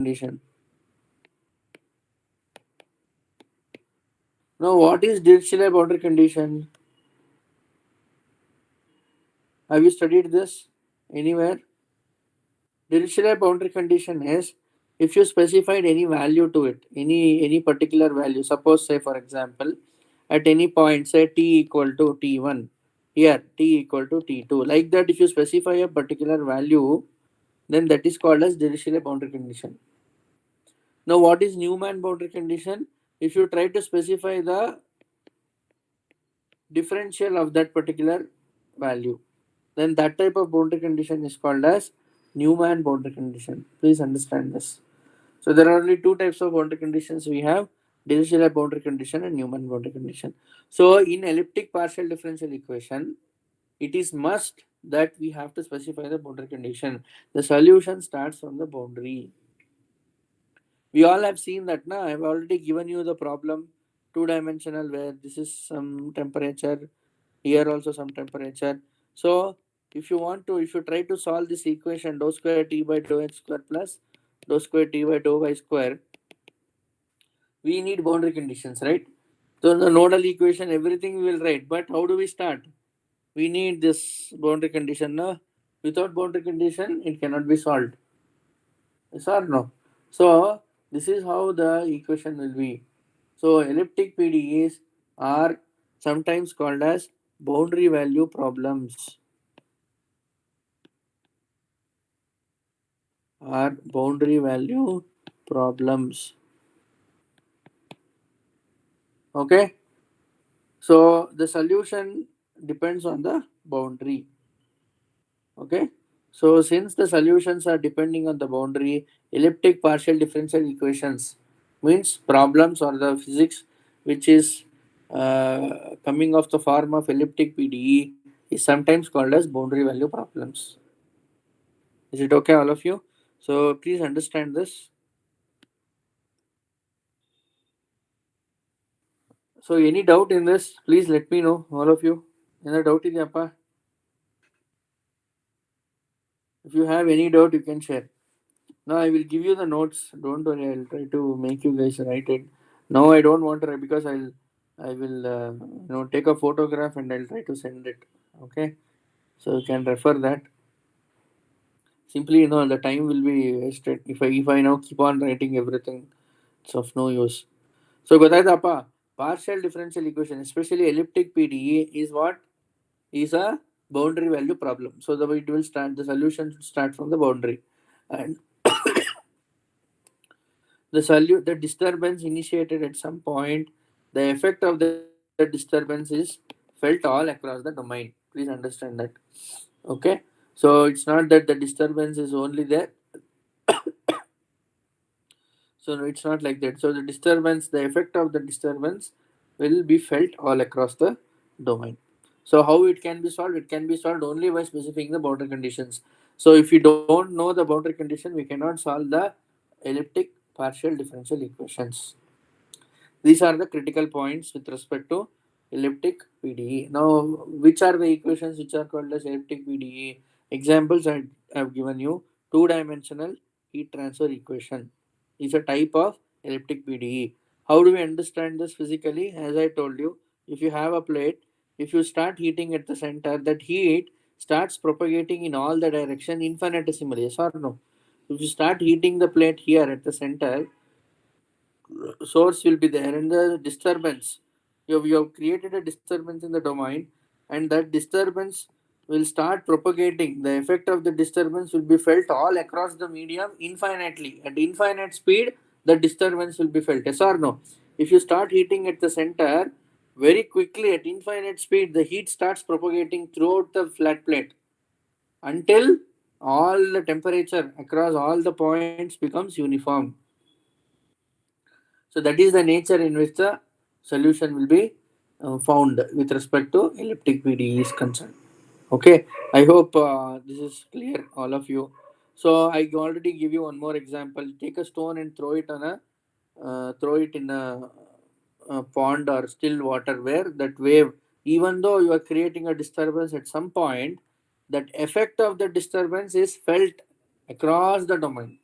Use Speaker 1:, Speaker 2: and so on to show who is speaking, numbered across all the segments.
Speaker 1: condition. Now, what is Dirichlet boundary condition? Have you studied this anywhere? Dirichlet boundary condition is if you specified any value to it, any particular value. Suppose, say for example, at any point, say t equal to t1, here t equal to t2. Like that, if you specify a particular value, then that is called as Dirichlet boundary condition. Now, what is Newman boundary condition? If you try to specify the differential of that particular value, then that type of boundary condition is called as Newman boundary condition. Please understand this. So there are only two types of boundary conditions we have: Dirichlet boundary condition and Newman boundary condition. So in elliptic partial differential equation, it is must that we have to specify the boundary condition. The solution starts from the boundary. We all have seen that now. I've already given you the problem, two-dimensional, where this is some temperature, here also some temperature. So if you try to solve this equation, dou square t by dou x square plus dou square t by dou y square, we need boundary conditions, right? So the nodal equation, everything we will write, but how do we start? We need this boundary condition. No? Without boundary condition, it cannot be solved. Yes or no? So this is how the equation will be. So elliptic PDEs are sometimes called as boundary value problems or boundary value problems. Okay. So the solution depends on the boundary. Okay. So since the solutions are depending on the boundary, elliptic partial differential equations means problems or the physics which is coming of the form of elliptic PDE is sometimes called as boundary value problems. Is it okay, all of you? So please understand this. So any doubt in this, please let me know, all of you. Any doubt in Yapa? If you have any doubt, you can share. Now I will give you the notes. Don't worry, I'll try to make you guys write it. Now I don't want to write because I will take a photograph and I'll try to send it. Okay, so you can refer that. Simply, the time will be wasted if I now keep on writing everything. It's of no use. So Godaidapa, partial differential equation, especially elliptic PDE, is what is a boundary value problem. So the solution should start from the boundary, and the disturbance initiated at some point, the effect of the disturbance is felt all across the domain. Please understand that. Okay, so it's not that the disturbance is only there. So no, it's not like that. So the effect of the disturbance will be felt all across the domain. So how it can be solved? It can be solved only by specifying the boundary conditions. So if you don't know the boundary condition, we cannot solve the elliptic partial differential equations. These are the critical points with respect to elliptic PDE. Now, which are the equations which are called as elliptic PDE? Examples I have given you. Two-dimensional heat transfer equation is a type of elliptic PDE. How do we understand this physically? As I told you, if you have a plate, if you start heating at the center, that heat starts propagating in all the direction infinitesimally. Yes or no? If you start heating the plate here at the center, source will be there and the disturbance, you have created a disturbance in the domain, and that disturbance will start propagating. The effect of the disturbance will be felt all across the medium infinitely. At infinite speed, the disturbance will be felt. Yes or no? If you start heating at the center, very quickly at infinite speed, the heat starts propagating throughout the flat plate until all the temperature across all the points becomes uniform. So that is the nature in which the solution will be found with respect to elliptic PDE is concerned. Okay, I hope this is clear, all of you. So I already give you one more example. Take a stone and throw it in a pond or still water where that wave, even though you are creating a disturbance at some point, that effect of the disturbance is felt across the domain.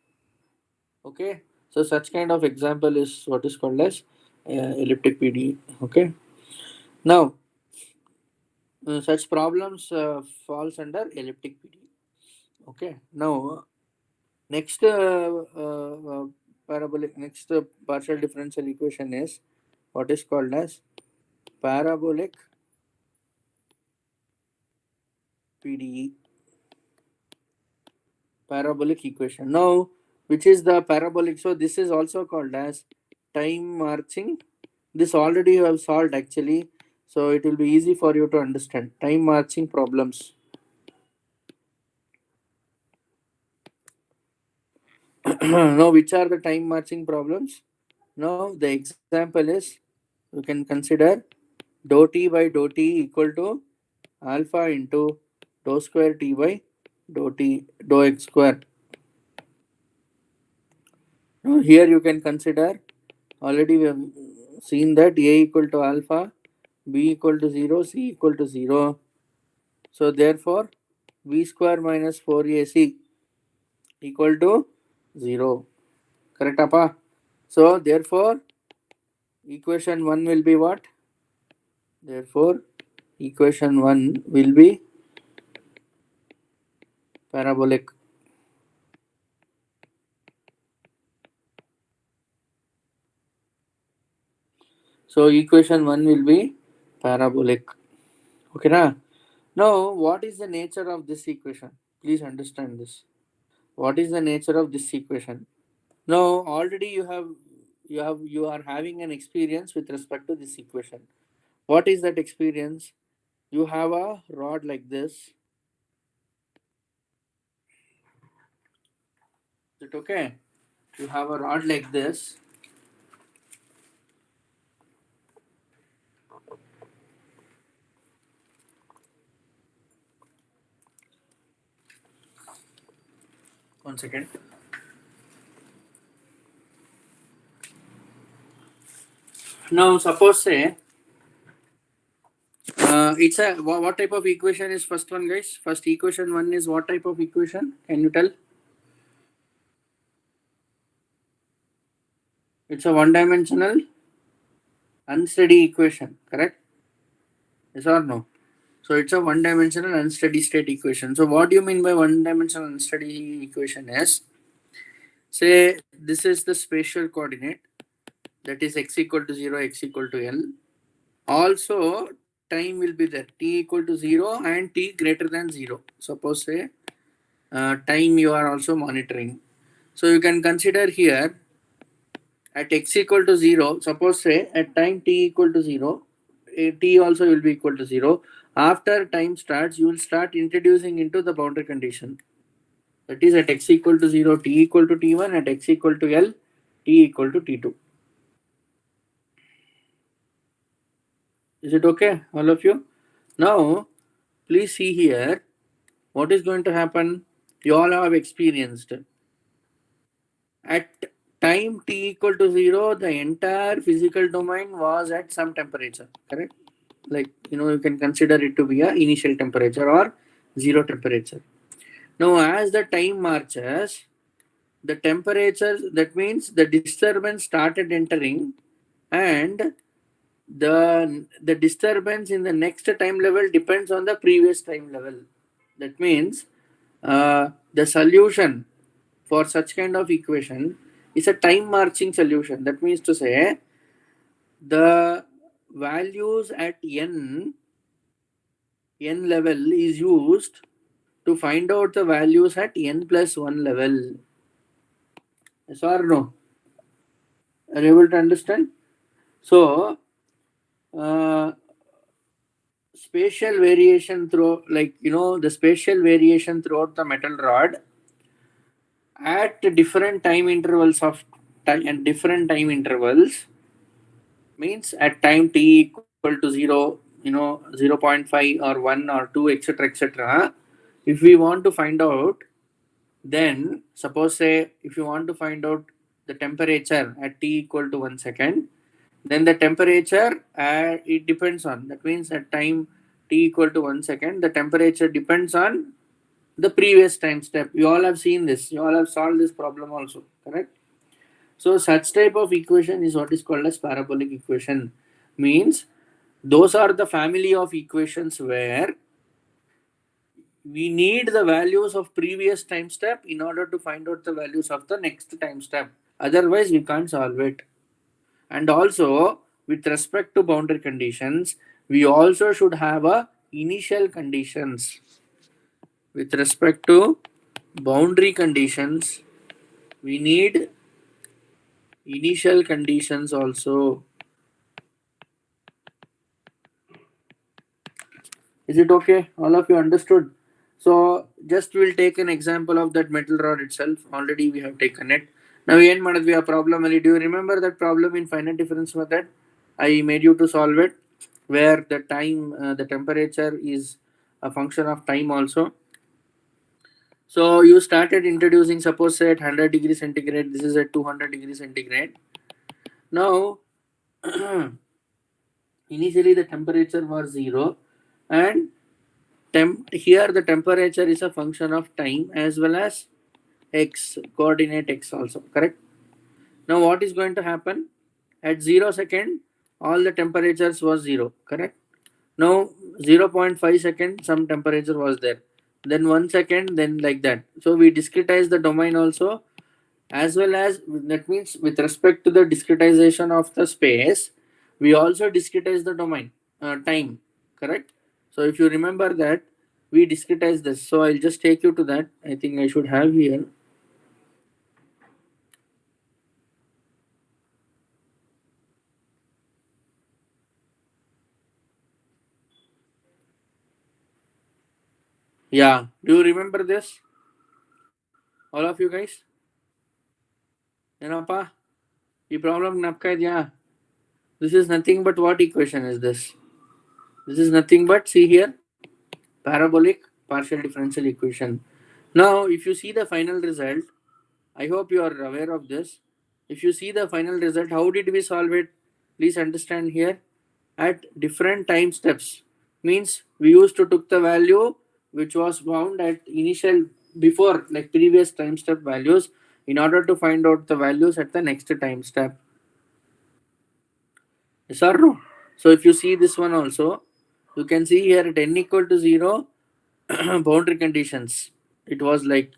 Speaker 1: Okay, so such kind of example is what is called as elliptic PDE. Okay, now such problems falls under elliptic PDE. Okay, now next parabolic next partial differential equation is what is called as parabolic PDE, parabolic equation. Now, which is the parabolic? So this is also called as time marching. This already you have solved actually, so it will be easy for you to understand. Time marching problems. Now, which are the time marching problems? Now, the example is you can consider dou t by dou t equal to alpha into dou square t by dou x square. Now, here you can consider already we have seen that a equal to alpha, b equal to 0, c equal to 0. So therefore, b square minus 4ac equal to 0. Correct, Appa? So therefore, equation 1 will be what? Therefore, equation 1 will be parabolic. So equation 1 will be parabolic. Okay, na? Now, what is the nature of this equation? Please understand this. What is the nature of this equation? Now, already you are having an experience with respect to this equation. What is that experience? You have a rod like this. Is it okay? You have a rod like this. One second. Now, suppose say it's a what type of equation is first one, guys? First equation one is what type of equation? Can you tell? It's a one-dimensional unsteady equation, correct? Yes or no? So it's a one-dimensional unsteady state equation. So what do you mean by one-dimensional unsteady equation is, say this is the spatial coordinate, that is x equal to 0, x equal to L. Also time will be there, t equal to 0 and t greater than 0. Suppose say time you are also monitoring. So you can consider here at x equal to 0, suppose say at time t equal to 0, t also will be equal to 0. After time starts, you will start introducing into the boundary condition. That is at x equal to 0, t equal to t1, at x equal to L, t equal to t2. Is it okay, all of you? Now, please see here what is going to happen. You all have experienced at time t equal to 0, the entire physical domain was at some temperature, correct? Like, you can consider it to be a initial temperature or zero temperature. Now, as the time marches, the temperature, that means the disturbance started entering, and the disturbance in the next time level depends on the previous time level. That means the solution for such kind of equation is a time marching solution. That means to say the values at n level is used to find out the values at n plus 1 level. Yes or no? Are you able to understand? So, uh, spatial variation through, like, the spatial variation throughout the metal rod at different time intervals of time and different time intervals means at time t equal to 0, 0.5 or 1 or 2, etc., etc. If we want to find out, then suppose say if you want to find out the temperature at t equal to 1 second, then the temperature it depends on, that means at time t equal to 1 second, the temperature depends on the previous time step. You all have seen this, you all have solved this problem also, correct? So such type of equation is what is called as parabolic equation. Means those are the family of equations where we need the values of previous time step in order to find out the values of the next time step. Otherwise, we can't solve it. And also, with respect to boundary conditions, we also should have a initial conditions. With respect to boundary conditions, we need initial conditions also. Is it okay? All of you understood? So just we'll take an example of that metal rod itself. Already we have taken it. Now ಏನ್ ಮಾಡಿದ್ವಿ ಆ problem ಅಲ್ಲಿ? Do you remember that problem in finite difference method? I made you to solve it, where the time, the temperature is a function of time also. So you started introducing, suppose say at 100 degrees centigrade, this is at 200 degrees centigrade. Now initially the temperature was 0, and here the temperature is a function of time as well as x, coordinate x also, correct? Now what is going to happen? At 0 second, all the temperatures was 0, correct? Now 0.5 second, some temperature was there. Then 1 second, then like that. So we discretize the domain also, as well as that means with respect to the discretization of the space, we also discretize the domain, time, correct? So if you remember that, we discretize this. So I'll just take you to that. I think I should have here. Yeah, do you remember this, all of you guys? ಏನಪ್ಪ ಈ problem ಜ್ಞಾಪಕ ಇದೆಯಾ? This is nothing but what equation is this? This is nothing but, see here, parabolic partial differential equation. Now if you see the final result, I hope you are aware of this. If you see the final result, how did we solve it? Please understand here, at different time steps. Means we used to took the value which was bound at initial, before, like previous time step values, in order to find out the values at the next time step. Yes or no? So if you see this one also, you can see here at n equal to 0, boundary conditions. It was like,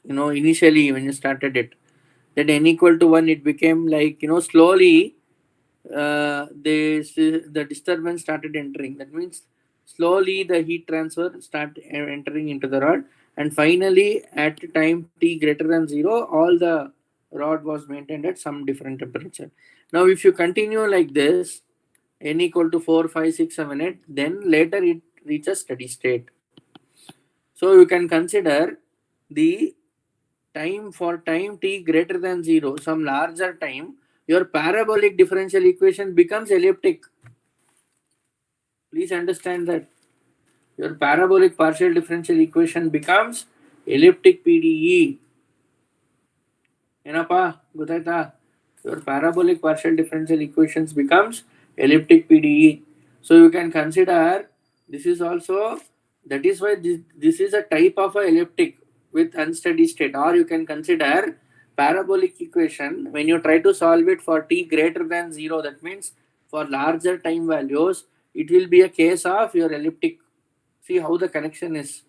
Speaker 1: initially when you started it, then n equal to 1, it became like, slowly the disturbance started entering. That means slowly the heat transfer start entering into the rod, and finally at time t greater than 0, all the rod was maintained at some different temperature. Now if you continue like this, n equal to 4, 5, 6, 7, 8, then later it reaches steady state. So you can consider the time for time t greater than 0, some larger time, your parabolic differential equation becomes elliptic. Please understand that your parabolic partial differential equation becomes elliptic PDE. Enapa, gotaita? Your parabolic partial differential equations becomes elliptic PDE. So you can consider this is also, that is why this is a type of a elliptic with unsteady state. Or you can consider parabolic equation when you try to solve it for t greater than 0, that means for larger time values, it will be a case of your elliptic. See how the connection is.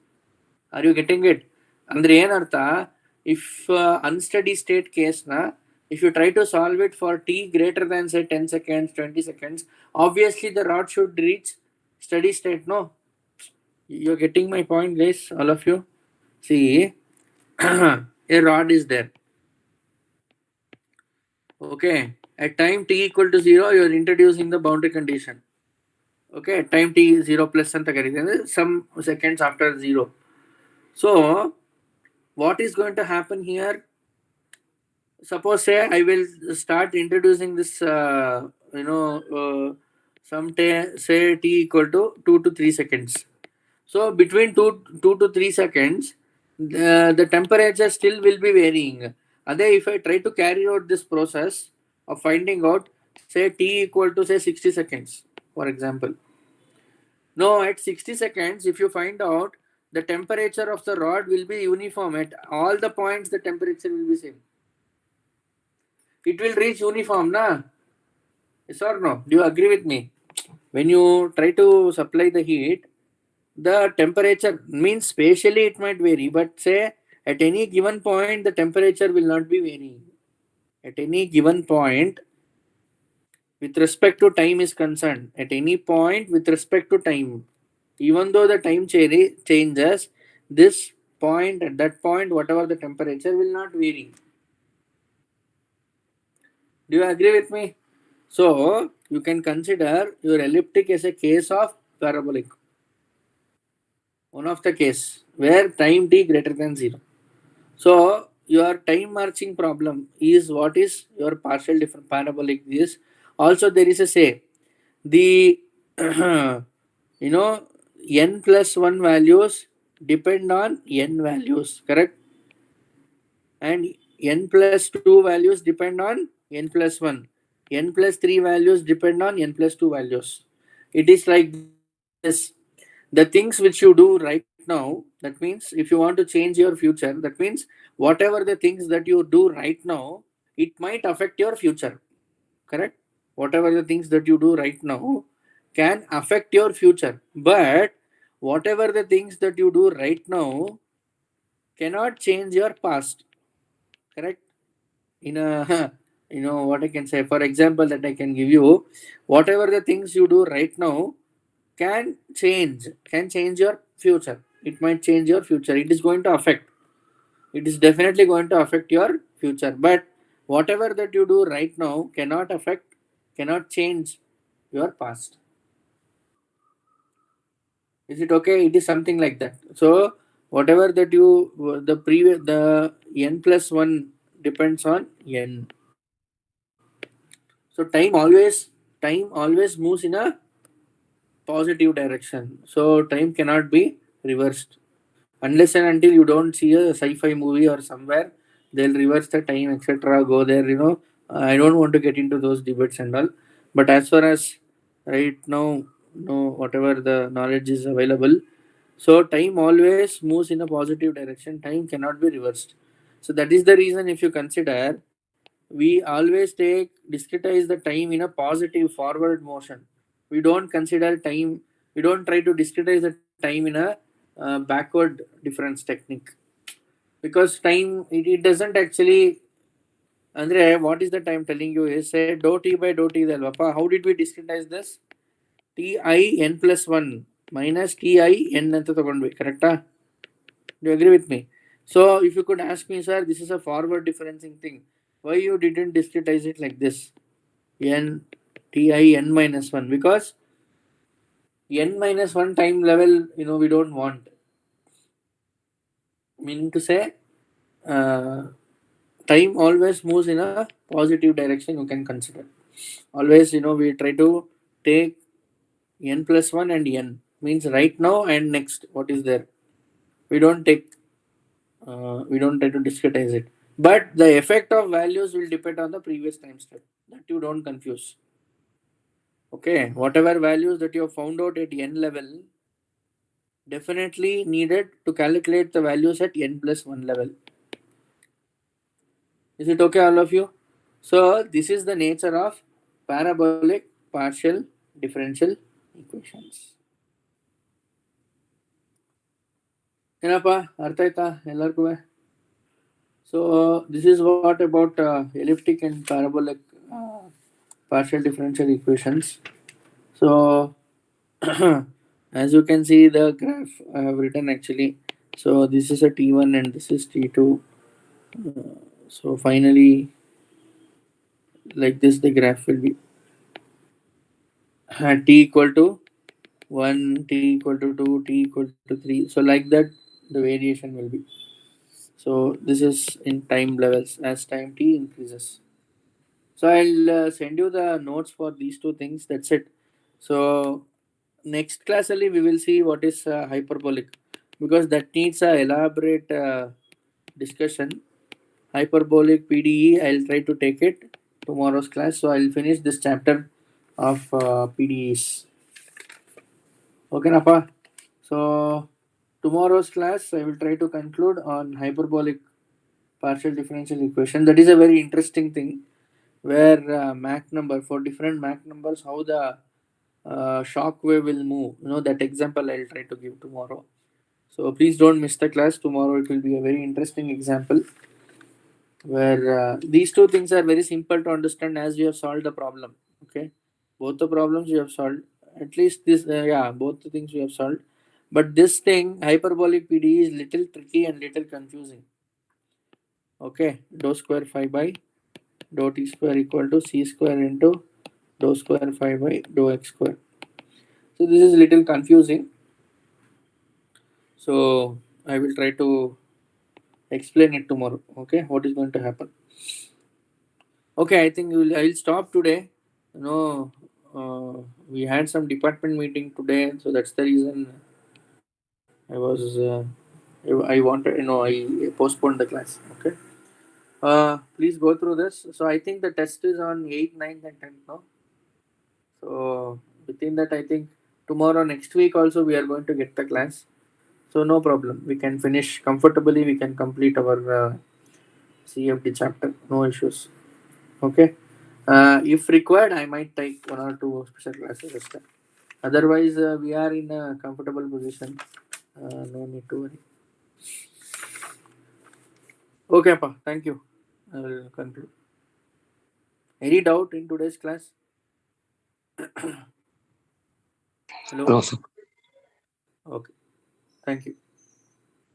Speaker 1: Are you getting it? Andre ಏನರ್ಥ, if unsteady state case na, if you try to solve it for t greater than say 10 seconds, 20 seconds, obviously the rod should reach steady state, no? You're getting my point, guys, all of you? See, a rod is there. Okay, at time t equal to 0, you're introducing the boundary condition. Okay, at time t 0 plus ಅಂತ ಕರೀತಾರೆ, some seconds after 0. So what is going to happen here? Suppose say I will start introducing this, say t equal to 2 to 3 seconds. So between 2 to 3 seconds, the temperature still will be varying. Other, if I try to carry out this process of finding out, say t equal to say 60 seconds, for example. Now at 60 seconds, if you find out, the temperature of the rod will be uniform at all the points, the temperature will be same. it will reach uniform, na? Yes or no? Do you agree with me? When you try to supply the heat, the temperature means spatially it might vary, but say at any given point the temperature will not be varying. At any given point, with respect to time is concerned, at any point with respect to time, even though the time changes, this point at that point, whatever the temperature will not vary. Do you agree with me? So you can consider your elliptic as a case of parabolic. One of the case where time t greater than 0. So your time marching problem is what is your partial different parabolic is. Also there is a say the you know n plus 1 values depend on n values, correct? And n plus 2 values depend on n plus 1, n plus 3 values depend on n plus 2 values. It is like this. The things which you do right now, that means if you want to change your future, that means whatever the things that you do right now, it might affect your future, correct? Whatever the things that you do right now can affect your future, but whatever the things that you do right now cannot change your past, correct? In a what I can say, for example, that I can give you, whatever the things you do right now can change your future. It might change your future. It is going to affect. It is definitely going to affect your future. But whatever that you do right now cannot affect, cannot change your past. Is it okay? It is something like that. So whatever that you the previous the n plus one depends on n. So time always moves in a positive direction. So time cannot be reversed unless and until you don't see a sci-fi movie or somewhere they'll reverse the time, etc. Go there, I don't want to get into those debates and all. But as far as right now, whatever the knowledge is available, so time always moves in a positive direction. Time cannot be reversed. So that is the reason if you consider, we always take discretize the time in a positive forward motion. We don't consider time, we don't try to discretize the time in a backward difference technique, because time it doesn't actually. Andre, what is the time telling you is say dou t by dou t del papa. How did we discretize this? Ti n plus 1 minus ti n ಅಂತ ತಗೊಂಡ್ವಿ, ಕರೆಕ್ಟಾ? Do you agree with me? So if you could ask me, sir, this is a forward differencing thing, why you didn't discretize it like this? N ti n minus 1, because n minus 1 time level, we don't want. Meaning to say, uh, time always moves in a positive direction, you can consider. Always, we try to take n plus 1 and n, means right now and next, what is there. We don't take, we don't try to discretize it. But the effect of values will depend on the previous time step. That you don't confuse. Okay, whatever values that you have found out at n level, definitely needed to calculate the values at n plus 1 level. Is it okay, all of you? So this is the nature of parabolic partial differential equations. ಏನಪ್ಪ ಅರ್ಥ ಆಯ್ತಾ ಎಲ್ಲರಿಗೂ? So this is what about elliptic and parabolic partial differential equations. So as you can see the graph I have written actually. So this is a t1 and this is t2. So finally, like this the graph will be t equal to 1, t equal to 2, t equal to 3. So like that the variation will be. So this is in time levels as time t increases. So I'll send you the notes for these two things. That's it. So next class only we will see what is hyperbolic, because that needs a elaborate discussion. Hyperbolic PDE, I'll try to take it tomorrow's class. So I'll finish this chapter of PDEs. Okay, Napa. So tomorrow's class I will try to conclude on hyperbolic partial differential equation. That is a very interesting thing. where Mach number, for different Mach numbers, how the shock wave will move. That example I'll try to give tomorrow. So please don't miss the class tomorrow. It will be a very interesting example where these two things are very simple to understand as you have solved the problem. Okay, both the problems you have solved. At least this, yeah, both the things you have solved. But this thing, hyperbolic PD, is little tricky and little confusing. Okay, dou square phi by dou t square equal to c square into dou square phi by dou x square. So this is little confusing. So I will try to explain it tomorrow. Okay, what is going to happen? Okay, I think I'll stop today. You know, we had some department meeting today, so that's the reason I was. I wanted, I postponed the class. Okay. Please go through this. So I think the test is on 8th, 9th, and 10th. No. So within that, I think tomorrow, next week also we are going to get the class. So no problem. We can finish comfortably. We can complete our CFD chapter. No issues. Okay. If required, I might take one or two special classes this time. Otherwise, we are in a comfortable position. No need to worry. Okay, Pa. Thank you. I will conclude. Any doubt in today's class? Hello.
Speaker 2: No, sir.
Speaker 1: Okay. Thank you.